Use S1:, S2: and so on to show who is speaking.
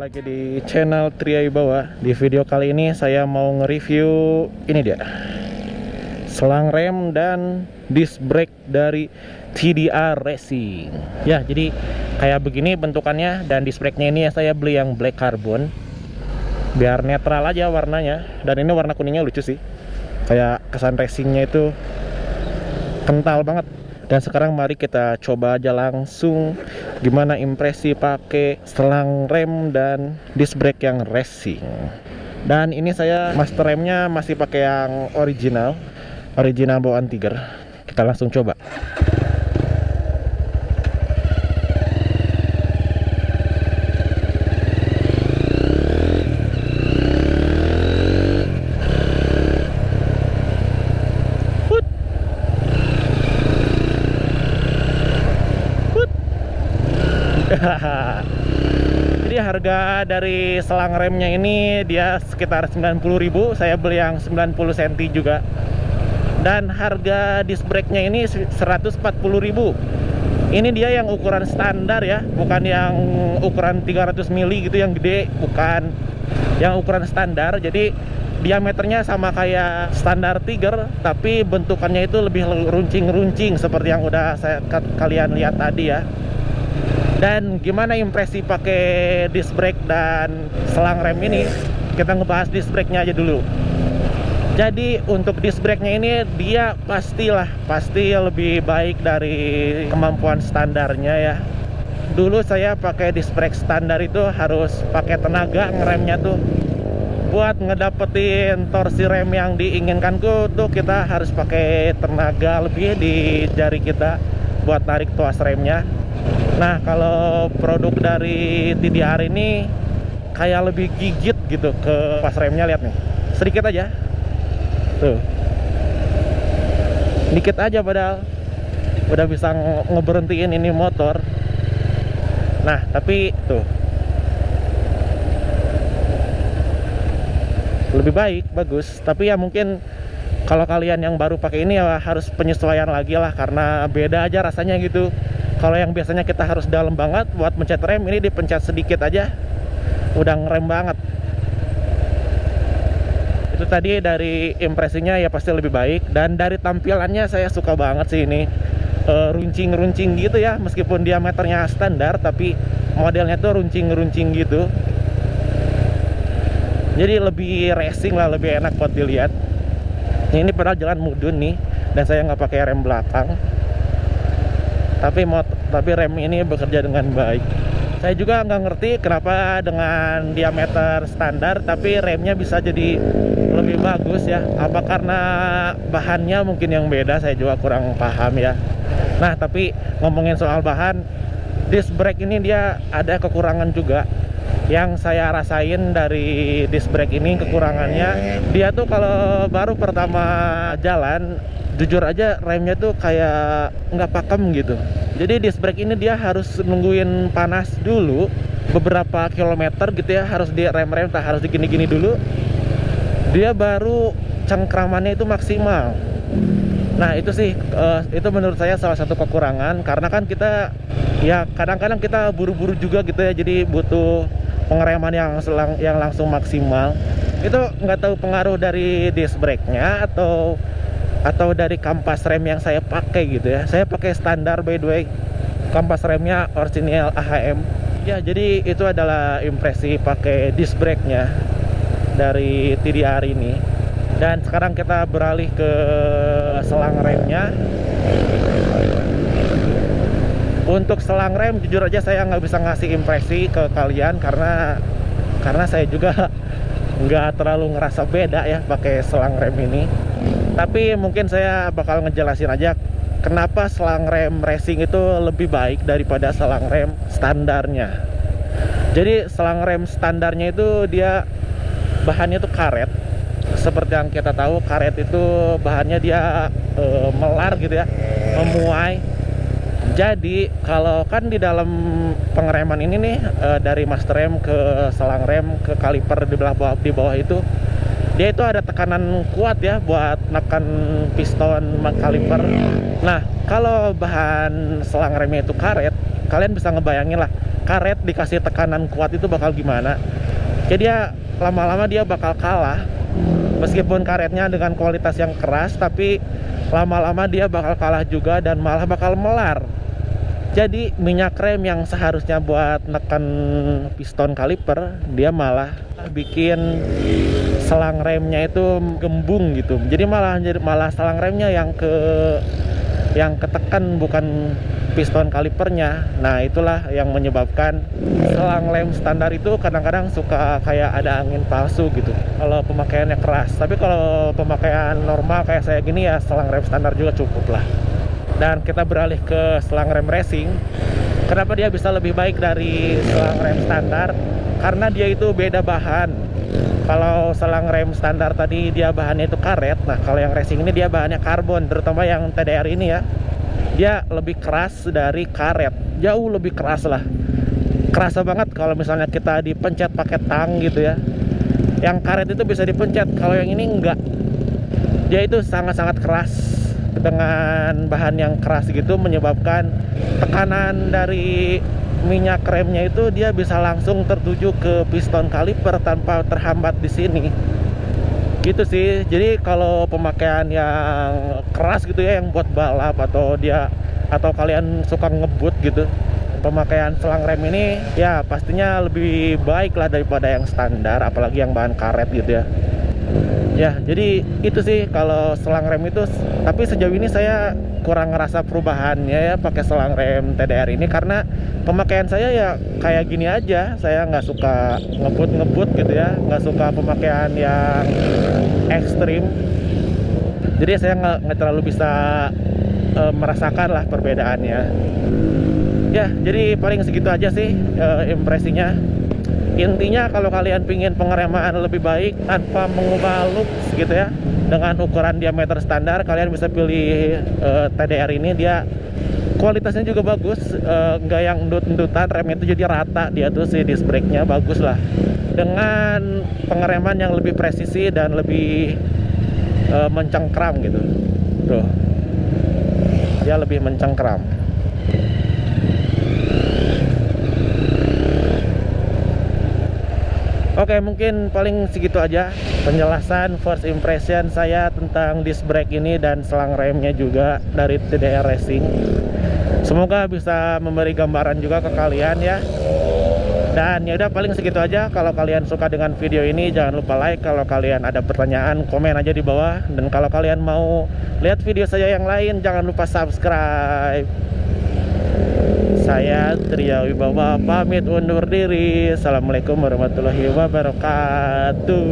S1: lagi di channel Tria Wibawa. Di video kali ini saya mau nge-review ini dia, selang rem dan disc brake dari TDR Racing. Ya, jadi kayak begini bentukannya, dan disc brake-nya ini saya beli yang black carbon biar netral aja warnanya. Dan ini warna kuningnya lucu sih, kayak kesan racingnya itu kental banget. Dan sekarang mari kita coba aja langsung gimana impresi pakai selang rem dan disc brake yang racing. Dan ini saya master remnya masih pakai yang original bawaan Tiger. Kita langsung coba. Jadi harga dari selang remnya ini dia sekitar 90.000. Saya beli yang 90 cm juga. Dan harga disc brake-nya ini 140.000. Ini dia yang ukuran standar ya, bukan yang ukuran 300 mili gitu yang gede, bukan. Yang ukuran standar. Jadi diameternya sama kayak standar Tiger, tapi bentukannya itu lebih runcing-runcing seperti yang udah kalian lihat tadi ya. Dan gimana impresi pakai disc brake dan selang rem ini? Kita ngebahas disc brake-nya aja dulu. Jadi untuk disc brake-nya ini dia pasti lebih baik dari kemampuan standarnya ya. Dulu saya pakai disc brake standar itu harus pakai tenaga ngeremnya tuh. Buat ngedapetin torsi rem yang diinginkanku tuh kita harus pakai tenaga lebih di jari kita buat tarik tuas remnya. Nah, kalau produk dari TDR ini kayak lebih gigit gitu ke pas remnya, lihat nih. Sedikit aja. Tuh. Dikit aja padahal udah bisa ngeberhentiin ini motor. Nah, tapi tuh. Lebih baik, bagus. Tapi ya mungkin kalau kalian yang baru pakai ini ya harus penyesuaian lagi lah, karena beda aja rasanya gitu. Kalau yang biasanya kita harus dalam banget buat mencet rem, ini dipencet sedikit aja udah ngerem banget. Itu tadi dari impresinya ya pasti lebih baik. Dan dari tampilannya saya suka banget sih ini, runcing-runcing gitu ya. Meskipun diameternya standar, tapi modelnya tuh runcing-runcing gitu. Jadi lebih racing lah, lebih enak buat dilihat. Ini padahal jalan mudun nih, dan saya nggak pakai rem belakang. Tapi rem ini bekerja dengan baik. Saya juga nggak ngerti kenapa dengan diameter standar tapi remnya bisa jadi lebih bagus ya. Apa karena bahannya mungkin yang beda, saya juga kurang paham ya. Nah, tapi ngomongin soal bahan, disc brake ini dia ada kekurangan juga. Yang saya rasain dari disc brake ini kekurangannya, dia tuh kalau baru pertama jalan, jujur aja remnya tuh kayak nggak pakem gitu. Jadi disc brake ini dia harus nungguin panas dulu beberapa kilometer gitu ya, harus di rem-rem, tak harus digini-gini dulu, dia baru cengkramannya itu maksimal. Nah itu sih, itu menurut saya salah satu kekurangan, karena kan kita ya kadang-kadang kita buru-buru juga gitu ya, jadi butuh pengereman yang langsung maksimal. Itu nggak tahu pengaruh dari disc brake-nya atau dari kampas rem yang saya pakai gitu ya. Saya pakai standar, by the way, kampas remnya original AHM ya. Jadi itu adalah impresi pakai disc brake-nya dari TDR ini. Dan sekarang kita beralih ke selang remnya. Untuk selang rem jujur aja saya nggak bisa ngasih impresi ke kalian, karena saya juga nggak terlalu ngerasa beda ya pakai selang rem ini. Tapi mungkin saya bakal ngejelasin aja kenapa selang rem racing itu lebih baik daripada selang rem standarnya. Jadi selang rem standarnya itu dia bahannya tuh karet. Seperti yang kita tahu, karet itu bahannya dia melar gitu ya, memuai. Jadi kalau kan di dalam pengereman ini nih, dari master rem ke selang rem ke kaliper di bawah itu, dia itu ada tekanan kuat ya buat nekan piston kaliper. Nah, kalau bahan selang remnya itu karet, kalian bisa ngebayangin lah, karet dikasih tekanan kuat itu bakal gimana. Jadi dia lama-lama dia bakal kalah. Meskipun karetnya dengan kualitas yang keras, tapi lama-lama dia bakal kalah juga dan malah bakal melar. Jadi minyak rem yang seharusnya buat neken piston kaliper, dia malah bikin selang remnya itu gembung gitu. Jadi malah selang remnya yang ketekan, bukan piston kalipernya. Nah, itulah yang menyebabkan selang rem standar itu kadang-kadang suka kayak ada angin palsu gitu kalau pemakaiannya keras. Tapi kalau pemakaian normal kayak saya gini ya, selang rem standar juga cukup lah. Dan kita beralih ke selang rem racing. Kenapa dia bisa lebih baik dari selang rem standar? Karena dia itu beda bahan. Kalau selang rem standar tadi dia bahannya itu karet. Nah, kalau yang racing ini dia bahannya karbon, terutama yang TDR ini ya. Dia lebih keras dari karet, jauh lebih keras lah. Kerasa banget kalau misalnya kita dipencet pakai tang gitu ya. Yang karet itu bisa dipencet, kalau yang ini enggak. Dia itu sangat-sangat keras. Dengan bahan yang keras gitu menyebabkan tekanan dari minyak remnya itu dia bisa langsung tertuju ke piston kaliper tanpa terhambat di sini. Gitu sih. Jadi kalau pemakaian yang keras gitu ya, yang buat balap atau kalian suka ngebut gitu, pemakaian selang rem ini ya pastinya lebih baik lah daripada yang standar, apalagi yang bahan karet gitu ya. Ya, jadi itu sih kalau selang rem itu. Tapi sejauh ini saya kurang ngerasa perubahannya ya pakai selang rem TDR ini, karena pemakaian saya ya kayak gini aja. Saya nggak suka ngebut gitu ya, nggak suka pemakaian yang ekstrim. Jadi saya nggak terlalu bisa merasakan lah perbedaannya. Ya, jadi paling segitu aja sih impresinya. Intinya kalau kalian pingin pengereman lebih baik tanpa mengubah looks gitu ya, dengan ukuran diameter standar, kalian bisa pilih TDR ini. Dia kualitasnya juga bagus, nggak yang endut-endutan, remnya itu jadi rata. Dia tuh si disc brake-nya bagus lah, dengan pengereman yang lebih presisi dan lebih mencengkram gitu. Tuh, dia lebih mencengkram. Oke, mungkin paling segitu aja penjelasan first impression saya tentang disc brake ini dan selang remnya juga dari TDR Racing. Semoga bisa memberi gambaran juga ke kalian ya. Dan ya udah, paling segitu aja. Kalau kalian suka dengan video ini jangan lupa like. Kalau kalian ada pertanyaan komen aja di bawah. Dan kalau kalian mau lihat video saya yang lain jangan lupa subscribe. Saya Tria Wibawa pamit undur diri. Assalamualaikum warahmatullahi wabarakatuh.